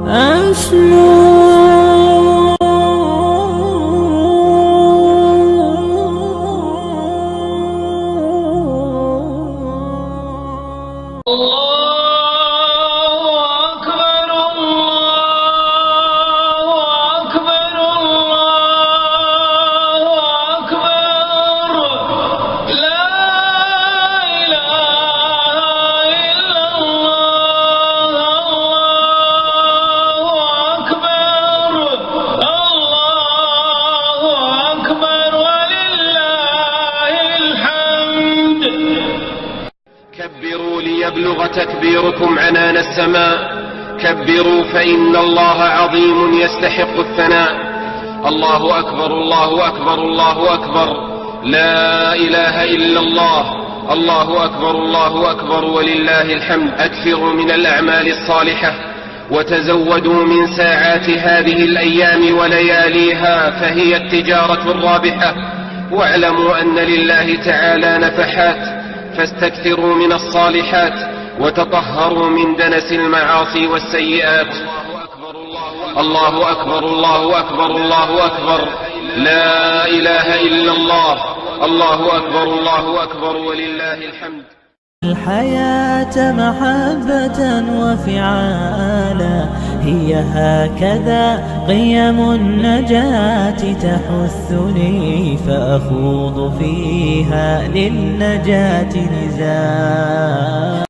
أسمو كبروا ليبلغ تكبيركم عنان السماء. كبروا فإن الله عظيم يستحق الثناء. الله أكبر الله أكبر الله أكبر، لا إله إلا الله. الله أكبر الله أكبر ولله الحمد. أكثروا من الأعمال الصالحة وتزودوا من ساعات هذه الأيام ولياليها، فهي التجارة الرابحة. واعلموا أن لله تعالى نفحات، فاستكثروا من الصالحات وتطهروا من دنس المعاصي والسيئات. الله أكبر الله أكبر الله أكبر، لا إله إلا الله. الله أكبر الله أكبر ولله الحمد. الحياة محبة وفعالا، هي هكذا قيم النجاة تحثني، فأخوض فيها للنجاة نزالا.